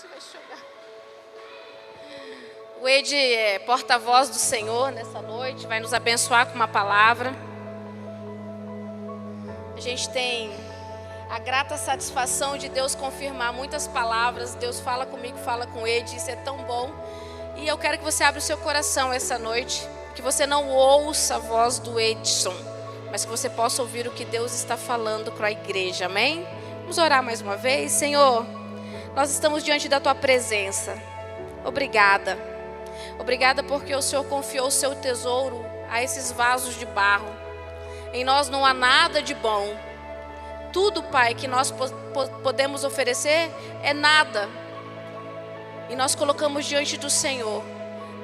Você vai chorar. O Ed é porta-voz do Senhor nessa noite, vai nos abençoar com uma palavra. A gente tem a grata satisfação de Deus confirmar muitas palavras. Deus fala comigo, fala com o Ed, isso é tão bom. E eu quero que você abra o seu coração essa noite, que você não ouça a voz do Edson, mas que você possa ouvir o que Deus está falando para a igreja, amém? Vamos orar mais uma vez. Senhor, nós estamos diante da Tua presença. Obrigada. Obrigada porque o Senhor confiou o Seu tesouro a esses vasos de barro. Em nós não há nada de bom. Tudo, Pai, que nós podemos oferecer é nada. E nós colocamos diante do Senhor,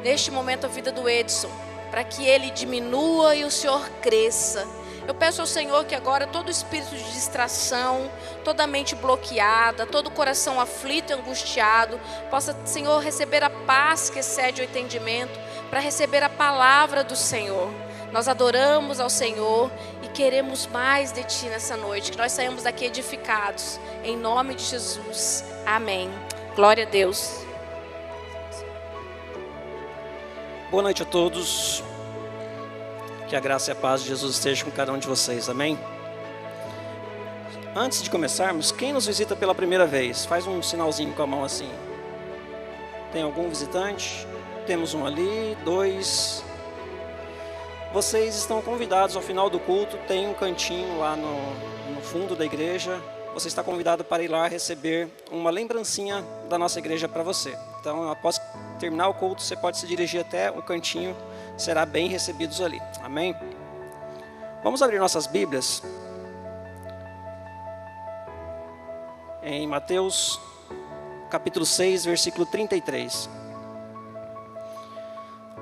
neste momento, a vida do Edson, para que ele diminua e o Senhor cresça. Eu peço ao Senhor que agora todo espírito de distração, toda mente bloqueada, todo coração aflito e angustiado, possa, Senhor, receber a paz que excede o entendimento, para receber a palavra do Senhor. Nós adoramos ao Senhor e queremos mais de Ti nessa noite, que nós saímos daqui edificados, em nome de Jesus. Amém. Glória a Deus. Boa noite a todos. Que a graça e a paz de Jesus esteja com cada um de vocês, amém? Antes de começarmos, quem nos visita pela primeira vez? Faz um sinalzinho com a mão assim. Tem algum visitante? Temos um ali, dois. Vocês estão convidados ao final do culto, tem um cantinho lá no fundo da igreja. Você está convidado para ir lá receber uma lembrancinha da nossa igreja para você. Então, após terminar o culto, você pode se dirigir até o cantinho, será bem recebidos ali. Amém? Vamos abrir nossas Bíblias em Mateus, capítulo 6, versículo 33.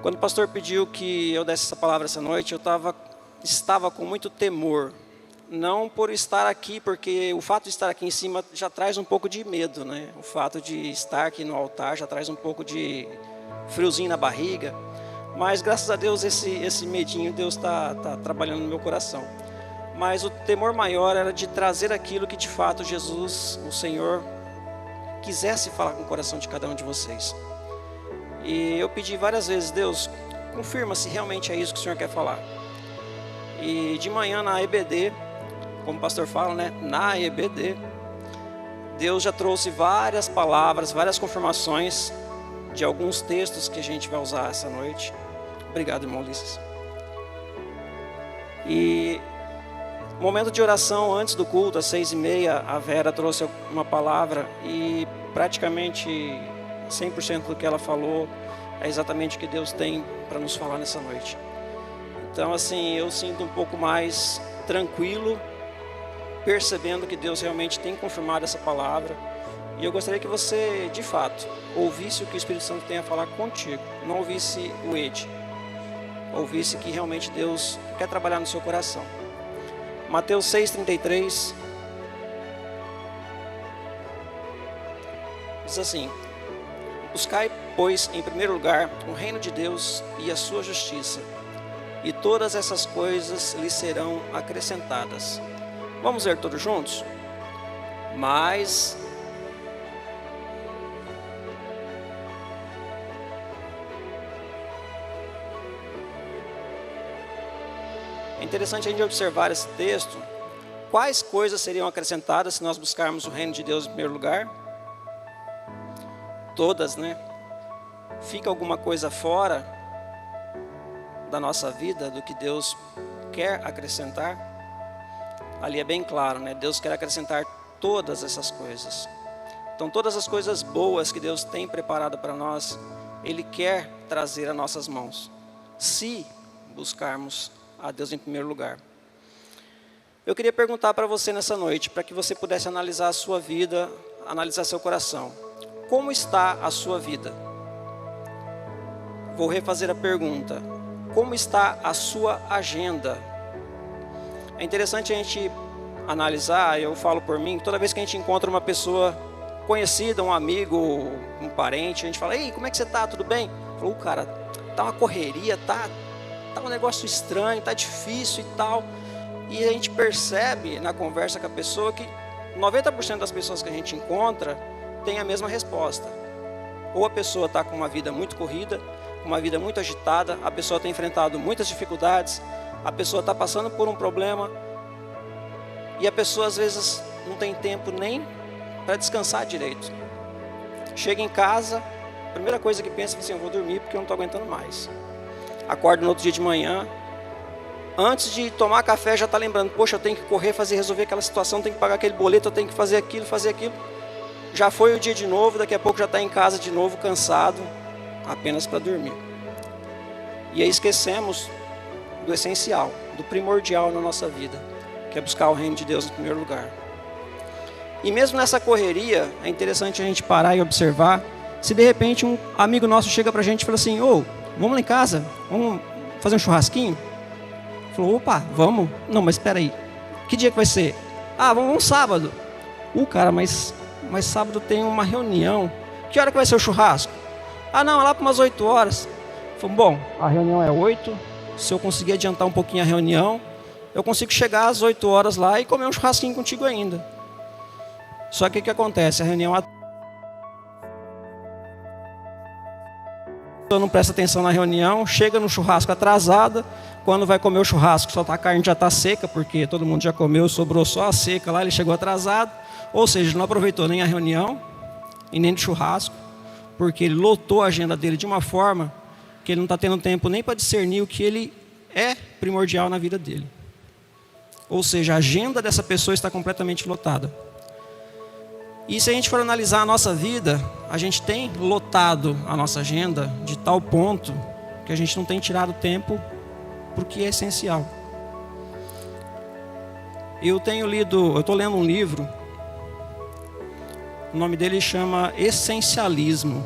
Quando o pastor pediu que eu desse essa palavra essa noite, eu estava com muito temor. Não por estar aqui, porque o fato de estar aqui em cima já traz um pouco de medo, né? O fato de estar aqui no altar já traz um pouco de friozinho na barriga. Mas graças a Deus esse medinho Deus está trabalhando no meu coração. Mas o temor maior era de trazer aquilo que de fato Jesus, o Senhor, quisesse falar com o coração de cada um de vocês. E eu pedi várias vezes, Deus, confirma se realmente é isso que o Senhor quer falar. E de manhã na EBD, como o pastor fala, né? Na EBD, Deus já trouxe várias palavras, várias confirmações de alguns textos que a gente vai usar essa noite. Obrigado, irmão Ulisses. E momento de oração antes do culto, às 6h30, a Vera trouxe uma palavra e praticamente 100% do que ela falou é exatamente o que Deus tem para nos falar nessa noite. Então, assim, eu sinto um pouco mais tranquilo, percebendo que Deus realmente tem confirmado essa palavra. E eu gostaria que você, de fato, ouvisse o que o Espírito Santo tem a falar contigo. Não ouvisse o Ed. Ouvisse que realmente Deus quer trabalhar no seu coração. Mateus 6,33 diz assim: buscai, pois, em primeiro lugar o reino de Deus e a sua justiça, e todas essas coisas lhe serão acrescentadas. Vamos ler todos juntos? Mas é interessante a gente observar esse texto. Quais coisas seriam acrescentadas se nós buscarmos o reino de Deus em primeiro lugar? Todas, né? Fica alguma coisa fora da nossa vida, do que Deus quer acrescentar? Ali é bem claro, né? Deus quer acrescentar todas essas coisas. Então, todas as coisas boas que Deus tem preparado para nós, Ele quer trazer a nossas mãos, se buscarmos a Deus em primeiro lugar. Eu queria perguntar para você nessa noite, para que você pudesse analisar a sua vida, analisar seu coração. Como está a sua vida? Vou refazer a pergunta. Como está a sua agenda? É interessante a gente analisar, eu falo por mim, toda vez que a gente encontra uma pessoa conhecida, um amigo, um parente, a gente fala: ei, como é que você está? Tudo bem? Falou, cara, tá uma correria, tá um negócio estranho, tá difícil e tal. E a gente percebe na conversa com a pessoa que 90% das pessoas que a gente encontra tem a mesma resposta. Ou a pessoa está com uma vida muito corrida, com uma vida muito agitada, a pessoa tem enfrentado muitas dificuldades, a pessoa está passando por um problema e a pessoa às vezes não tem tempo nem para descansar direito. Chega em casa, a primeira coisa que pensa é assim, eu vou dormir porque eu não estou aguentando mais. Acorda no outro dia de manhã, antes de tomar café já está lembrando, poxa, eu tenho que correr, resolver aquela situação, tenho que pagar aquele boleto, eu tenho que fazer aquilo. Já foi o dia de novo, daqui a pouco já está em casa de novo, cansado, apenas para dormir. E aí esquecemos do essencial, do primordial na nossa vida, que é buscar o reino de Deus em primeiro lugar. E mesmo nessa correria, é interessante a gente parar e observar, se de repente um amigo nosso chega para a gente e fala assim, vamos lá em casa, vamos fazer um churrasquinho? Falou, opa, vamos? Não, mas espera aí, que dia que vai ser? Vamos sábado. Cara, mas sábado tem uma reunião. Que hora que vai ser o churrasco? Não, é lá para umas 8 horas. Falei, bom, a reunião é 8. Se eu conseguir adiantar um pouquinho a reunião, eu consigo chegar às 8 horas lá e comer um churrasquinho contigo ainda. Só que o que acontece? A reunião não presta atenção na reunião, chega no churrasco atrasada. Quando vai comer o churrasco, a carne já está seca, porque todo mundo já comeu, sobrou só a seca lá, ele chegou atrasado. Ou seja, não aproveitou nem a reunião e nem do churrasco, porque ele lotou a agenda dele de uma forma que ele não está tendo tempo nem para discernir o que ele é primordial na vida dele. Ou seja, a agenda dessa pessoa está completamente lotada. E se a gente for analisar a nossa vida, a gente tem lotado a nossa agenda de tal ponto que a gente não tem tirado tempo para o que é essencial. Eu estou lendo um livro, o nome dele chama Essencialismo.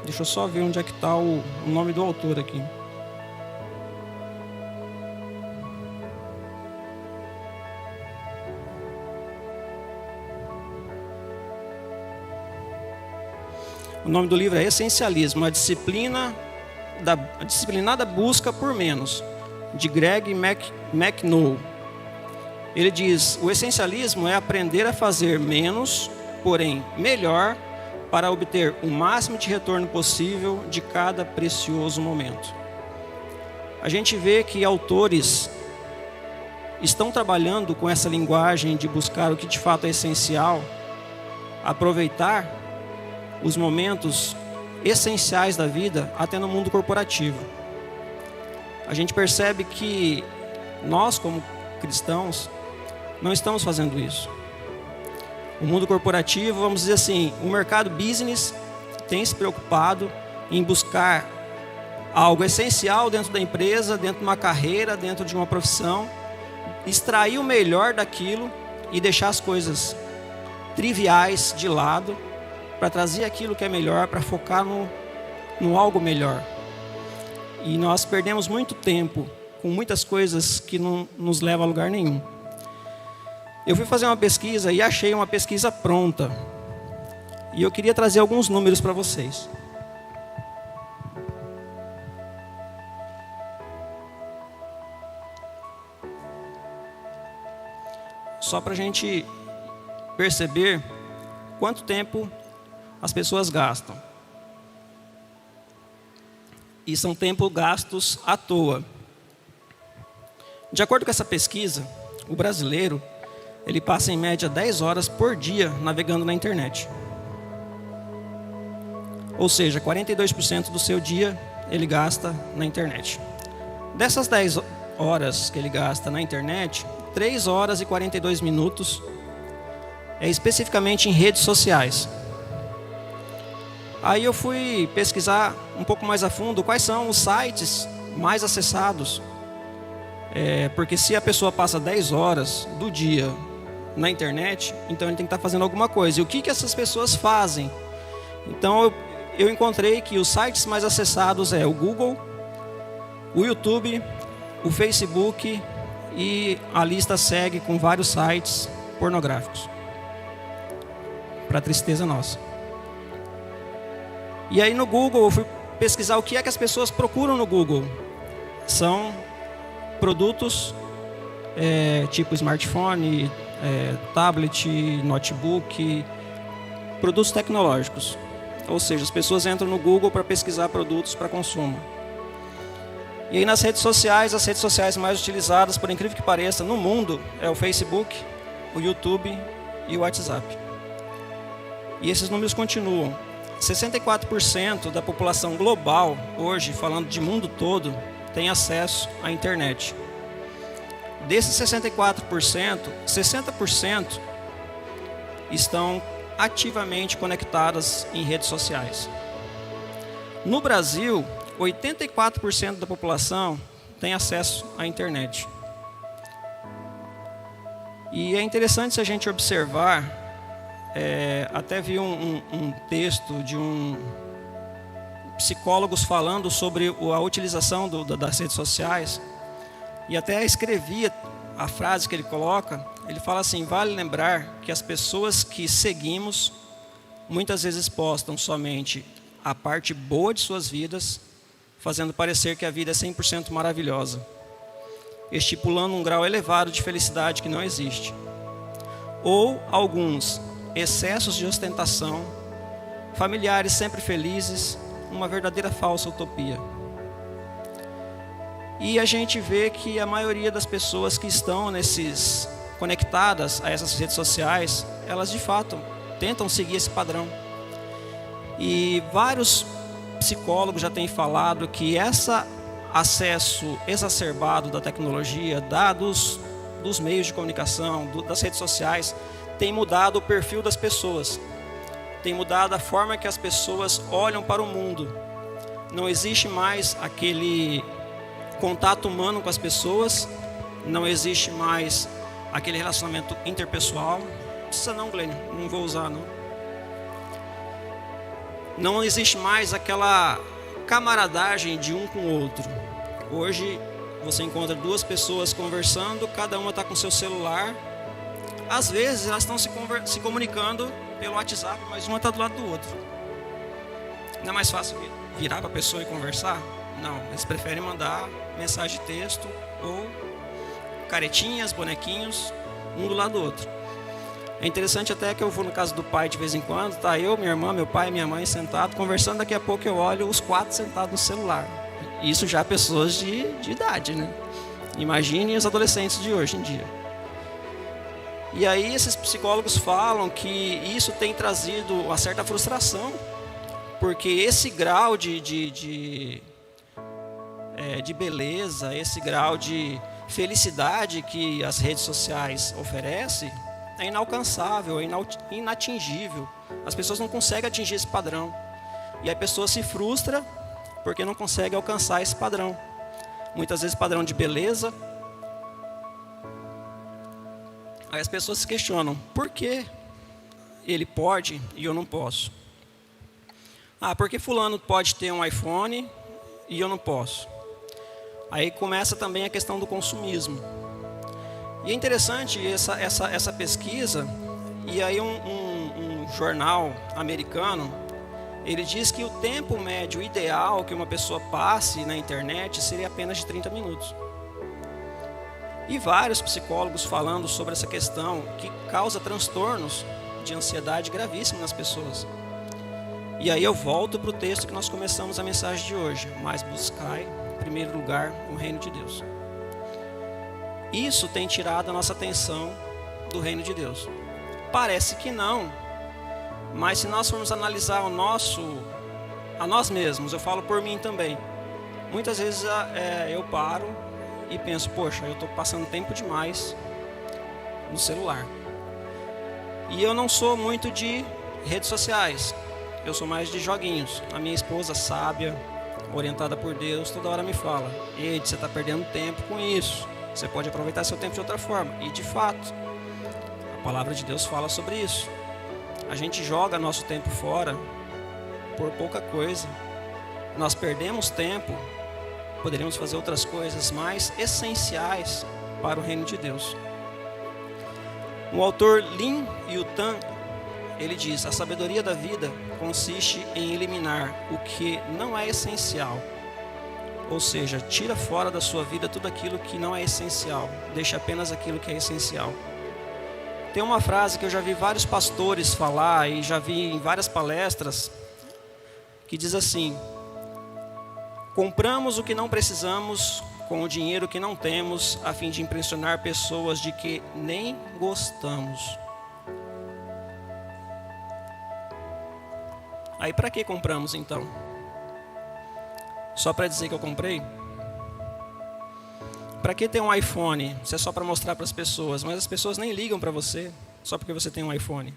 Deixa eu só ver onde é que está o nome do autor aqui. O nome do livro é Essencialismo, a disciplinada busca por menos, de Greg McNeil. Ele diz, o essencialismo é aprender a fazer menos, porém melhor, para obter o máximo de retorno possível de cada precioso momento. A gente vê que autores estão trabalhando com essa linguagem de buscar o que de fato é essencial, aproveitar os momentos essenciais da vida, até no mundo corporativo. A gente percebe que nós, como cristãos, não estamos fazendo isso. O mundo corporativo, vamos dizer assim, o mercado business tem se preocupado em buscar algo essencial dentro da empresa, dentro de uma carreira, dentro de uma profissão, extrair o melhor daquilo e deixar as coisas triviais de lado, para trazer aquilo que é melhor, para focar no algo melhor. E nós perdemos muito tempo com muitas coisas que não nos levam a lugar nenhum. Eu fui fazer uma pesquisa e achei uma pesquisa pronta. E eu queria trazer alguns números para vocês. Só para a gente perceber quanto tempo as pessoas gastam. E são tempos gastos à toa. De acordo com essa pesquisa, o brasileiro, ele passa em média 10 horas por dia navegando na internet. Ou seja, 42% do seu dia ele gasta na internet. Dessas 10 horas que ele gasta na internet, 3 horas e 42 minutos é especificamente em redes sociais. Aí eu fui pesquisar um pouco mais a fundo quais são os sites mais acessados. Porque se a pessoa passa 10 horas do dia na internet, então ele tem que estar fazendo alguma coisa. E o que essas pessoas fazem? Então eu encontrei que os sites mais acessados é o Google, o YouTube, o Facebook, e a lista segue com vários sites pornográficos. Para tristeza nossa. E aí no Google eu fui pesquisar o que é que as pessoas procuram no Google. São produtos tipo smartphone, tablet, notebook, produtos tecnológicos. Ou seja, as pessoas entram no Google para pesquisar produtos para consumo. E aí nas redes sociais, as redes sociais mais utilizadas, por incrível que pareça, no mundo, é o Facebook, o YouTube e o WhatsApp. E esses números continuam. 64% da população global, hoje, falando de mundo todo, tem acesso à internet. Desses 64%, 60% estão ativamente conectadas em redes sociais. No Brasil, 84% da população tem acesso à internet. E é interessante se a gente observar, até vi um texto de psicólogos falando sobre a utilização das redes sociais, e até escrevi a frase que ele coloca. Ele fala assim: vale lembrar que as pessoas que seguimos muitas vezes postam somente a parte boa de suas vidas, fazendo parecer que a vida é 100% maravilhosa, estipulando um grau elevado de felicidade que não existe. Ou alguns excessos de ostentação, familiares sempre felizes, uma verdadeira falsa utopia. E a gente vê que a maioria das pessoas que estão conectadas a essas redes sociais, elas de fato tentam seguir esse padrão. E vários psicólogos já têm falado que esse acesso exacerbado da tecnologia, dos meios de comunicação, das redes sociais, tem mudado o perfil das pessoas, tem mudado a forma que as pessoas olham para o mundo. Não existe mais aquele contato humano com as pessoas, não existe mais aquele relacionamento interpessoal. Não precisa não, Glênio, não vou usar não. Não existe mais aquela camaradagem de um com o outro. Hoje você encontra duas pessoas conversando, cada uma está com seu celular. Às vezes elas estão se comunicando pelo WhatsApp, mas uma está do lado do outro. Não é mais fácil virar para a pessoa e conversar? Não, eles preferem mandar mensagem de texto ou caretinhas, bonequinhos, um do lado do outro. É interessante até que eu vou no casa do pai de vez em quando, tá eu, minha irmã, meu pai e minha mãe sentados, conversando, daqui a pouco eu olho os quatro sentados no celular. Isso já pessoas de idade, né? Imaginem os adolescentes de hoje em dia. E aí esses psicólogos falam que isso tem trazido uma certa frustração, porque esse grau de beleza, esse grau de felicidade que as redes sociais oferecem é inalcançável, é inatingível. As pessoas não conseguem atingir esse padrão. E a pessoa se frustra porque não consegue alcançar esse padrão. Muitas vezes padrão de beleza. Aí as pessoas se questionam: por que ele pode e eu não posso? Por que fulano pode ter um iPhone e eu não posso? Aí começa também a questão do consumismo. E é interessante essa pesquisa. E aí um jornal americano, ele diz que o tempo médio ideal que uma pessoa passe na internet seria apenas de 30 minutos. E vários psicólogos falando sobre essa questão que causa transtornos de ansiedade gravíssimos nas pessoas. E aí eu volto para o texto que nós começamos a mensagem de hoje: mas buscai, em primeiro lugar, o reino de Deus. Isso tem tirado a nossa atenção do reino de Deus. Parece que não, mas se nós formos analisar a nós mesmos, eu falo por mim também, muitas vezes eu paro e penso: poxa, eu estou passando tempo demais no celular. E eu não sou muito de redes sociais, eu sou mais de joguinhos. A minha esposa, sábia, orientada por Deus, toda hora me fala: ei, você está perdendo tempo com isso, você pode aproveitar seu tempo de outra forma. E de fato, a palavra de Deus fala sobre isso. A gente joga nosso tempo fora por pouca coisa. Nós perdemos tempo, poderíamos fazer outras coisas mais essenciais para o reino de Deus. O autor Lin Yutan, ele diz: a sabedoria da vida consiste em eliminar o que não é essencial. Ou seja, tira fora da sua vida tudo aquilo que não é essencial, deixa apenas aquilo que é essencial. Tem uma frase que eu já vi vários pastores falar e já vi em várias palestras, que diz assim: compramos o que não precisamos com o dinheiro que não temos, a fim de impressionar pessoas de que nem gostamos. Aí para que compramos então? Só para dizer que eu comprei? Para que ter um iPhone? Isso é só para mostrar para as pessoas, mas as pessoas nem ligam para você só porque você tem um iPhone.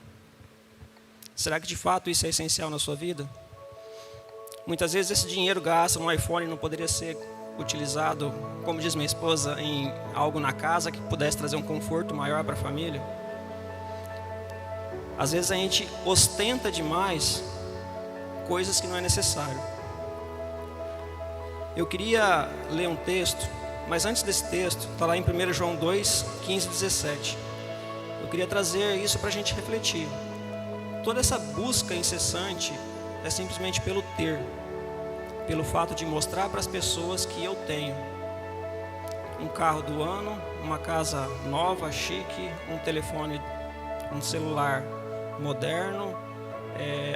Será que de fato isso é essencial na sua vida? Muitas vezes esse dinheiro gasto no iPhone não poderia ser utilizado, como diz minha esposa, em algo na casa que pudesse trazer um conforto maior para a família. Às vezes a gente ostenta demais coisas que não é necessário. Eu queria ler um texto, mas antes desse texto, está lá em 1 João 2, 15 e 17. Eu queria trazer isso para a gente refletir. Toda essa busca incessante é simplesmente pelo ter, pelo fato de mostrar para as pessoas que eu tenho um carro do ano, uma casa nova, chique, um telefone, um celular moderno,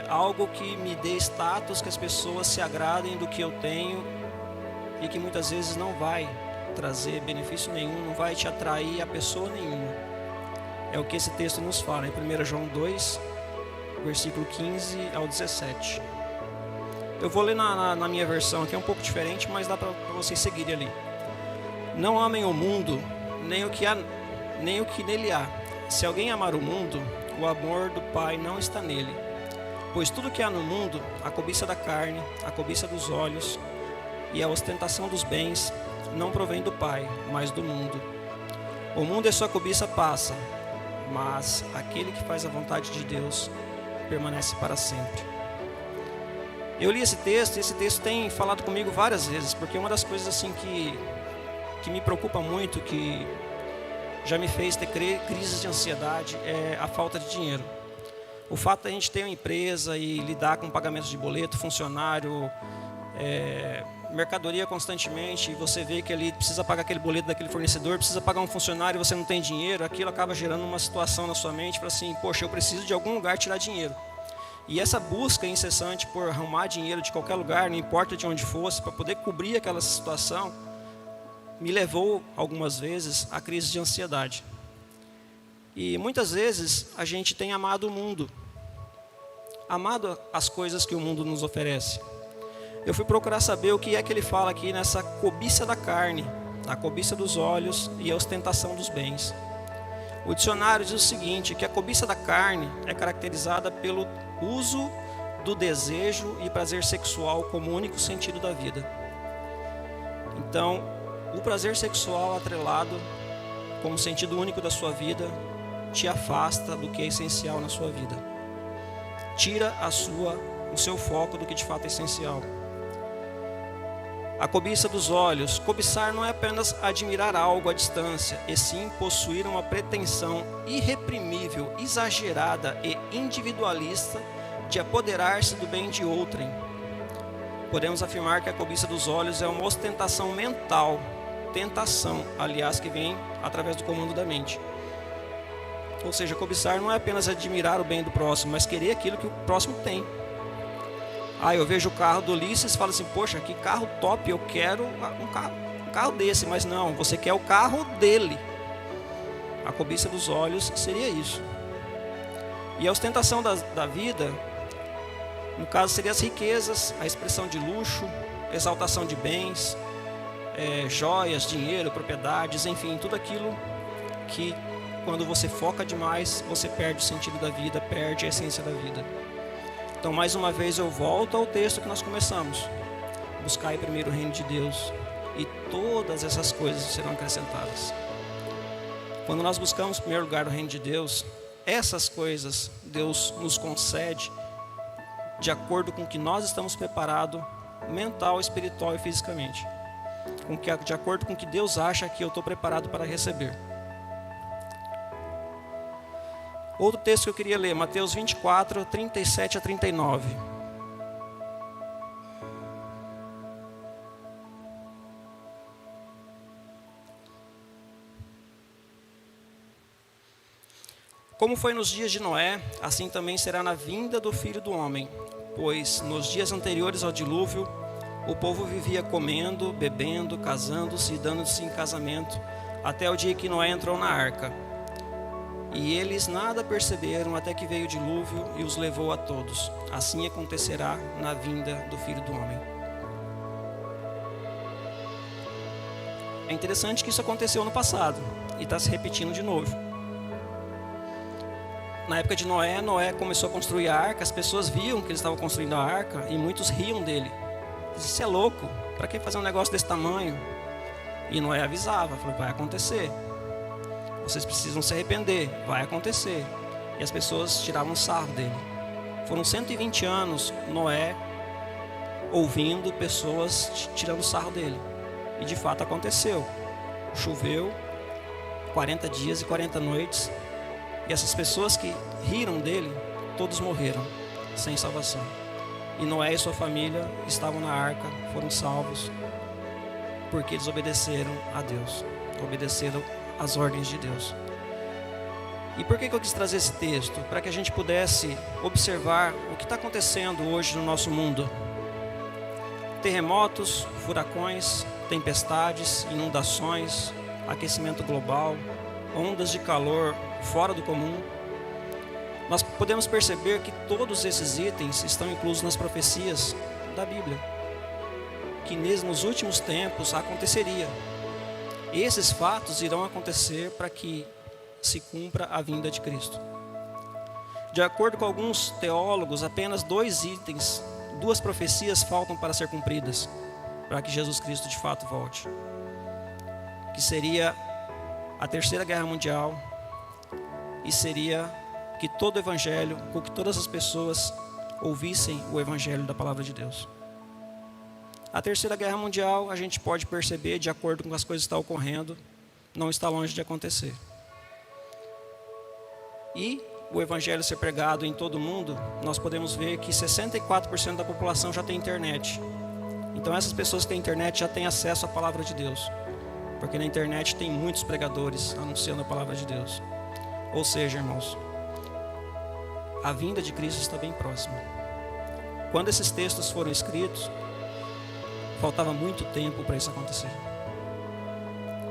algo que me dê status, que as pessoas se agradem do que eu tenho e que muitas vezes não vai trazer benefício nenhum, não vai te atrair a pessoa nenhuma. É o que esse texto nos fala em 1 João 2, versículo 15 ao 17. Eu vou ler na minha versão, que é um pouco diferente, mas dá para vocês seguirem ali. Não amem o mundo, nem o que nele há. Se alguém amar o mundo, o amor do Pai não está nele. Pois tudo que há no mundo, a cobiça da carne, a cobiça dos olhos e a ostentação dos bens, não provém do Pai, mas do mundo. O mundo e sua cobiça passa, mas aquele que faz a vontade de Deus permanece para sempre. Eu li esse texto e esse texto tem falado comigo várias vezes, porque uma das coisas assim que me preocupa muito, que já me fez ter crises de ansiedade, é a falta de dinheiro. O fato de a gente ter uma empresa e lidar com pagamentos de boleto, funcionário, mercadoria constantemente, e você vê que ali precisa pagar aquele boleto daquele fornecedor, precisa pagar um funcionário e você não tem dinheiro, aquilo acaba gerando uma situação na sua mente para assim, poxa, eu preciso de algum lugar tirar dinheiro. E essa busca incessante por arrumar dinheiro de qualquer lugar, não importa de onde fosse, para poder cobrir aquela situação, me levou algumas vezes a crise de ansiedade. E muitas vezes a gente tem amado o mundo, amado as coisas que o mundo nos oferece. Eu fui procurar saber o que é que ele fala aqui nessa cobiça da carne, a cobiça dos olhos e a ostentação dos bens. O dicionário diz o seguinte, que a cobiça da carne é caracterizada pelo uso do desejo e prazer sexual como único sentido da vida. Então, o prazer sexual atrelado como sentido único da sua vida te afasta do que é essencial na sua vida. Tira o seu foco do que de fato é essencial. A cobiça dos olhos. Cobiçar não é apenas admirar algo à distância, e sim possuir uma pretensão irreprimível, exagerada e individualista de apoderar-se do bem de outrem. Podemos afirmar que a cobiça dos olhos é uma ostentação mental, tentação, aliás, que vem através do comando da mente. Ou seja, cobiçar não é apenas admirar o bem do próximo, mas querer aquilo que o próximo tem. Eu vejo o carro do Ulisses e falo assim, poxa, que carro top, eu quero um carro desse, mas não, você quer o carro dele. A cobiça dos olhos seria isso. E a ostentação da vida, no caso, seria as riquezas, a expressão de luxo, exaltação de bens, joias, dinheiro, propriedades, enfim, tudo aquilo que quando você foca demais, você perde o sentido da vida, perde a essência da vida. Então, mais uma vez, eu volto ao texto que nós começamos. Buscai primeiro o reino de Deus e todas essas coisas serão acrescentadas. Quando nós buscamos em primeiro lugar o reino de Deus, essas coisas Deus nos concede de acordo com o que nós estamos preparados mental, espiritual e fisicamente. De acordo com o que Deus acha que eu estou preparado para receber. Outro texto que eu queria ler, Mateus 24, 37 a 39. Como foi nos dias de Noé, assim também será na vinda do Filho do Homem. Pois nos dias anteriores ao dilúvio, o povo vivia comendo, bebendo, casando-se e dando-se em casamento, até o dia que Noé entrou na arca. E eles nada perceberam até que veio o dilúvio e os levou a todos. Assim acontecerá na vinda do Filho do Homem. É interessante que isso aconteceu no passado e está se repetindo de novo. Na época de Noé, Noé começou a construir a arca, as pessoas viam que ele estava construindo a arca e muitos riam dele. Isso é louco, para que fazer um negócio desse tamanho? E Noé avisava, falou, vai acontecer. Vocês precisam se arrepender, vai acontecer. E as pessoas tiravam sarro dele. Foram 120 anos Noé ouvindo pessoas tirando sarro dele. E de fato aconteceu. Choveu 40 dias e 40 noites. E essas pessoas que riram dele, todos morreram, sem salvação. E Noé e sua família estavam na arca, foram salvos, porque eles obedeceram a Deus, obedeceram às ordens de Deus. E por que eu quis trazer esse texto? Para que a gente pudesse observar o que está acontecendo hoje no nosso mundo. Terremotos, furacões, tempestades, inundações, aquecimento global, ondas de calor fora do comum. Nós podemos perceber que todos esses itens estão inclusos nas profecias da Bíblia, que nos últimos tempos aconteceria. Esses fatos irão acontecer para que se cumpra a vinda de Cristo. De acordo com alguns teólogos, apenas 2 itens, 2 profecias faltam para ser cumpridas, para que Jesus Cristo de fato volte. Que seria a Terceira Guerra Mundial e seria que todo o Evangelho, que todas as pessoas ouvissem o Evangelho da Palavra de Deus. A Terceira Guerra Mundial, a gente pode perceber, de acordo com as coisas que estão ocorrendo, não está longe de acontecer. E o Evangelho ser pregado em todo o mundo, nós podemos ver que 64% da população já tem internet. Então essas pessoas que têm internet já têm acesso à Palavra de Deus. Porque na internet tem muitos pregadores anunciando a Palavra de Deus. Ou seja, irmãos, a vinda de Cristo está bem próxima. Quando esses textos foram escritos, faltava muito tempo para isso acontecer.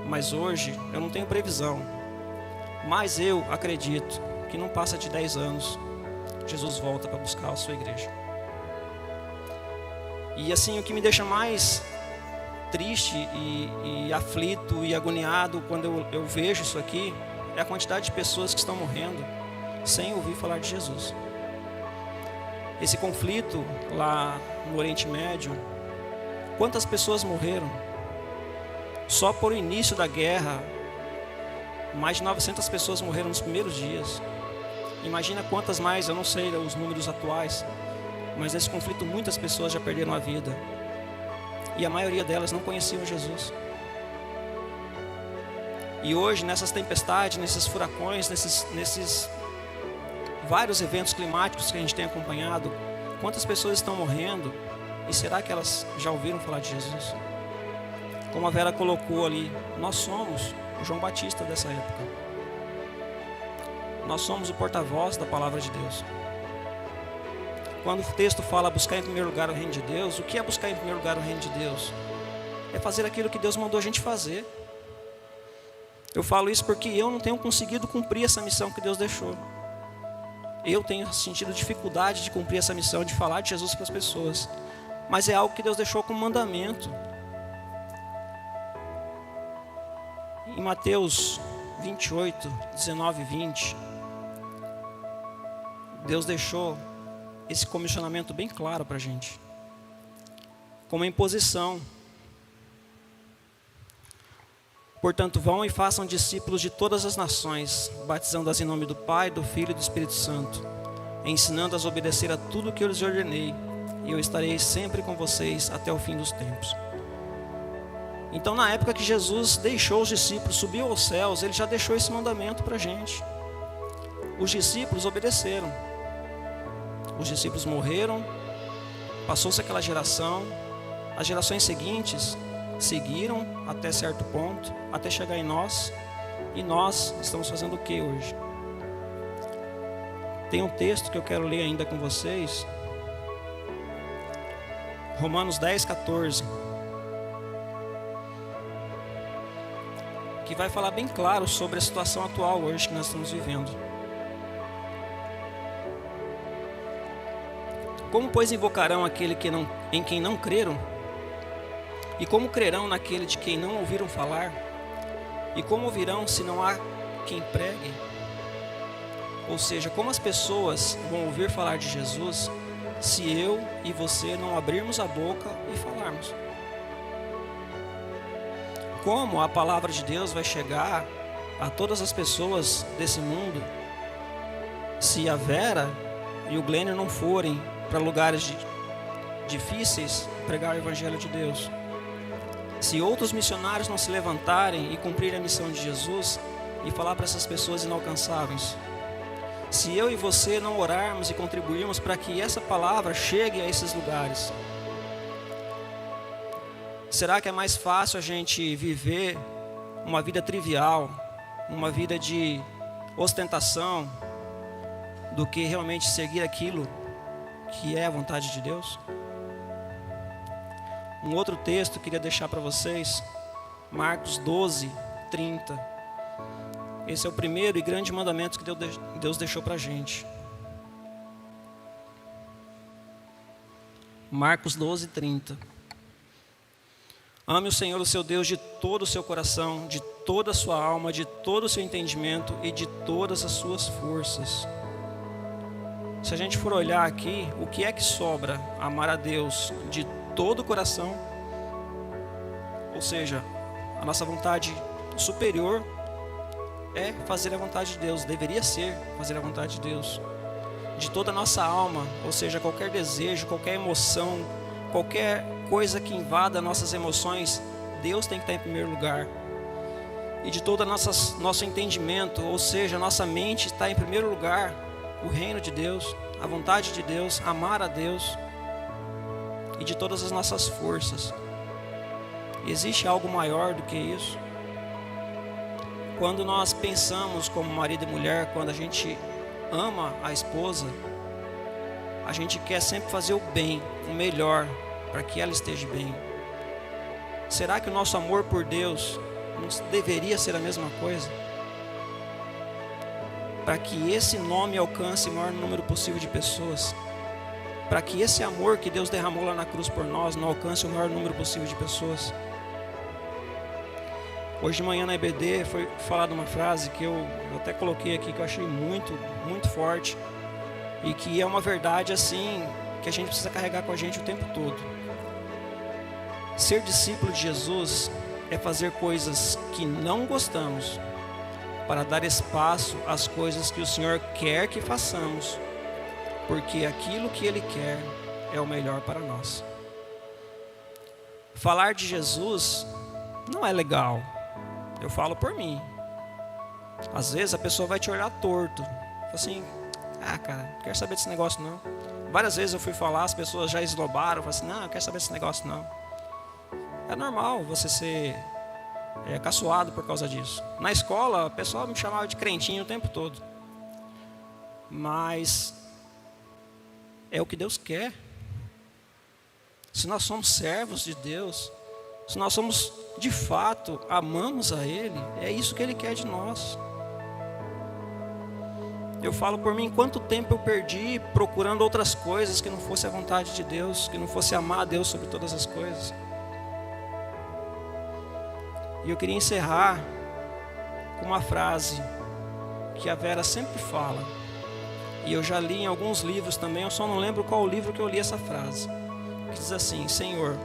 Mas hoje, eu não tenho previsão. Mas eu acredito que não passa de 10 anos, Jesus volta para buscar a sua igreja. E assim, o que me deixa mais triste e aflito e agoniado quando eu vejo isso aqui, é a quantidade de pessoas que estão morrendo sem ouvir falar de Jesus. Esse conflito lá no Oriente Médio, quantas pessoas morreram? Só por o início da guerra, mais de 900 pessoas morreram nos primeiros dias. Imagina quantas mais, eu não sei os números atuais, mas nesse conflito muitas pessoas já perderam a vida. E a maioria delas não conheciam Jesus. E hoje, nessas tempestades, nesses furacões, nesses vários eventos climáticos que a gente tem acompanhado, quantas pessoas estão morrendo? E será que elas já ouviram falar de Jesus? Como a Vera colocou ali, nós somos o João Batista dessa época. Nós somos o porta-voz da palavra de Deus. Quando o texto fala buscar em primeiro lugar o reino de Deus, o que é buscar em primeiro lugar o reino de Deus? É fazer aquilo que Deus mandou a gente fazer. Eu falo isso porque eu não tenho conseguido cumprir essa missão que Deus deixou. Eu tenho sentido dificuldade de cumprir essa missão, de falar de Jesus para as pessoas. Mas é algo que Deus deixou como mandamento. Em Mateus 28, 19 e 20, Deus deixou esse comissionamento bem claro para a gente, como imposição. Portanto, vão e façam discípulos de todas as nações, batizando-as em nome do Pai, do Filho e do Espírito Santo, ensinando-as a obedecer a tudo o que eu lhes ordenei, e eu estarei sempre com vocês até o fim dos tempos. Então, na época que Jesus deixou os discípulos, subiu aos céus, ele já deixou esse mandamento para a gente. Os discípulos obedeceram. Os discípulos morreram, passou-se aquela geração, as gerações seguintes seguiram até certo ponto, até chegar em nós. E nós estamos fazendo o que hoje? Tem um texto que eu quero ler ainda com vocês. Romanos 10:14. Que vai falar bem claro sobre a situação atual hoje que nós estamos vivendo. Como, pois, invocarão aquele em quem não creram? E como crerão naquele de quem não ouviram falar? E como ouvirão se não há quem pregue? Ou seja, como as pessoas vão ouvir falar de Jesus se eu e você não abrirmos a boca e falarmos? Como a palavra de Deus vai chegar a todas as pessoas desse mundo se a Vera e o Glênio não forem para lugares difíceis pregar o Evangelho de Deus? Se outros missionários não se levantarem e cumprirem a missão de Jesus e falar para essas pessoas inalcançáveis? Se eu e você não orarmos e contribuirmos para que essa palavra chegue a esses lugares? Será que é mais fácil a gente viver uma vida trivial, uma vida de ostentação, do que realmente seguir aquilo que é a vontade de Deus? Um outro texto que eu queria deixar para vocês, Marcos 12:30. Esse é o primeiro e grande mandamento que Deus deixou para a gente. Marcos 12:30. Ame o Senhor, o seu Deus, de todo o seu coração, de toda a sua alma, de todo o seu entendimento e de todas as suas forças. Se a gente for olhar aqui, o que é que sobra? Amar a Deus de todo o coração, ou seja, a nossa vontade superior é fazer a vontade de Deus, deveria ser fazer a vontade de Deus, de toda a nossa alma, ou seja, qualquer desejo, qualquer emoção, qualquer coisa que invada nossas emoções, Deus tem que estar em primeiro lugar. E de todo nosso entendimento, ou seja, a nossa mente está em primeiro lugar, o reino de Deus, a vontade de Deus, amar a Deus, e de todas as nossas forças. Existe algo maior do que isso? Quando nós pensamos como marido e mulher, quando a gente ama a esposa, a gente quer sempre fazer o bem, o melhor, para que ela esteja bem. Será que o nosso amor por Deus não deveria ser a mesma coisa? Para que esse nome alcance o maior número possível de pessoas, para que esse amor que Deus derramou lá na cruz por nós não alcance o maior número possível de pessoas. Hoje de manhã na EBD foi falada uma frase que eu até coloquei aqui, que eu achei muito, muito forte, e que é uma verdade assim, que a gente precisa carregar com a gente o tempo todo. Ser discípulo de Jesus é fazer coisas que não gostamos, para dar espaço às coisas que o Senhor quer que façamos, porque aquilo que Ele quer é o melhor para nós. Falar de Jesus não é legal, eu falo por mim. Às vezes a pessoa vai te olhar torto, assim, cara, não quero saber desse negócio não. Várias vezes eu fui falar, as pessoas já eslobaram, falaram assim, não quero saber desse negócio não. É normal você ser caçoado por causa disso. Na escola, o pessoal me chamava de crentinho o tempo todo. Mas é o que Deus quer. Se nós somos servos de Deus, se nós somos, de fato, amamos a Ele, é isso que Ele quer de nós. Eu falo por mim, quanto tempo eu perdi procurando outras coisas que não fosse a vontade de Deus, que não fosse amar a Deus sobre todas as coisas. E eu queria encerrar com uma frase que a Vera sempre fala, e eu já li em alguns livros também, eu só não lembro qual livro que eu li essa frase, que diz assim: Senhor,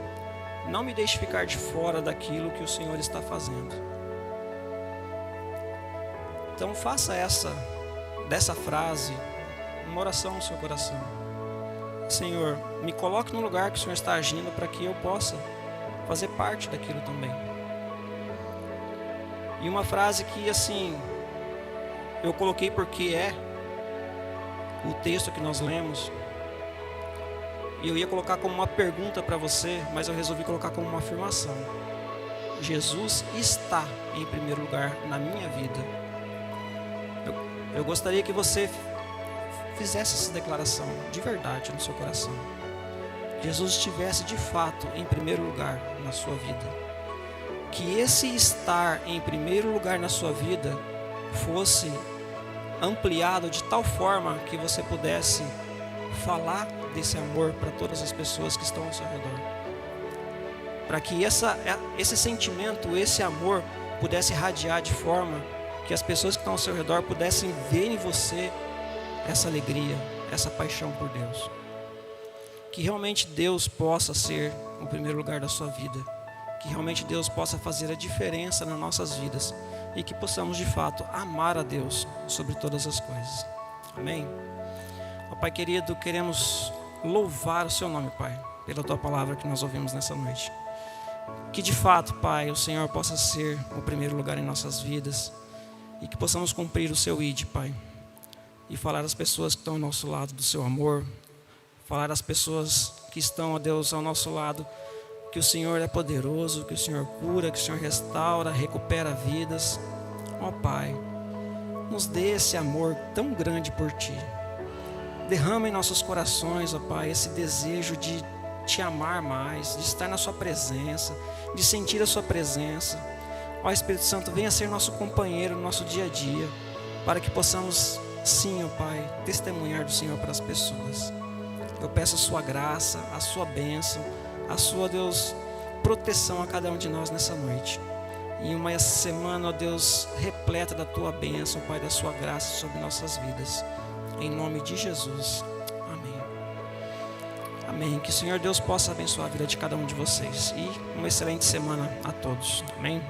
não me deixe ficar de fora daquilo que o Senhor está fazendo. Então faça dessa frase uma oração no seu coração. Senhor, me coloque no lugar que o Senhor está agindo, para que eu possa fazer parte daquilo também. E uma frase que assim, eu coloquei porque é o texto que nós lemos, e eu ia colocar como uma pergunta para você, mas eu resolvi colocar como uma afirmação: Jesus está em primeiro lugar na minha vida. Eu gostaria que você fizesse essa declaração de verdade no seu coração. Que Jesus estivesse de fato em primeiro lugar na sua vida. Que esse estar em primeiro lugar na sua vida fosse ampliado de tal forma que você pudesse falar desse amor para todas as pessoas que estão ao seu redor. Para que esse sentimento, esse amor pudesse irradiar de forma que as pessoas que estão ao seu redor pudessem ver em você essa alegria, essa paixão por Deus. Que realmente Deus possa ser o primeiro lugar da sua vida. Que realmente Deus possa fazer a diferença nas nossas vidas. E que possamos de fato amar a Deus sobre todas as coisas. Amém? Ó Pai querido, queremos louvar o seu nome, Pai, pela tua palavra que nós ouvimos nessa noite. Que de fato, Pai, o Senhor possa ser o primeiro lugar em nossas vidas. E que possamos cumprir o seu ID, Pai. E falar às pessoas que estão ao nosso lado do seu amor. Falar às pessoas que estão, ó Deus, ao nosso lado, que o Senhor é poderoso, que o Senhor cura, que o Senhor restaura, recupera vidas. Ó Pai, nos dê esse amor tão grande por Ti. Derrama em nossos corações, ó Pai, esse desejo de Te amar mais, de estar na Sua presença, de sentir a Sua presença. Ó Espírito Santo, venha ser nosso companheiro no nosso dia a dia, para que possamos, sim, ó Pai, testemunhar do Senhor para as pessoas. Eu peço a Sua graça, a Sua bênção, a Sua, Deus, proteção a cada um de nós nessa noite. E uma semana, ó Deus, repleta da Tua bênção, Pai, da Sua graça sobre nossas vidas. Em nome de Jesus. Amém. Amém. Que o Senhor Deus possa abençoar a vida de cada um de vocês. E uma excelente semana a todos. Amém.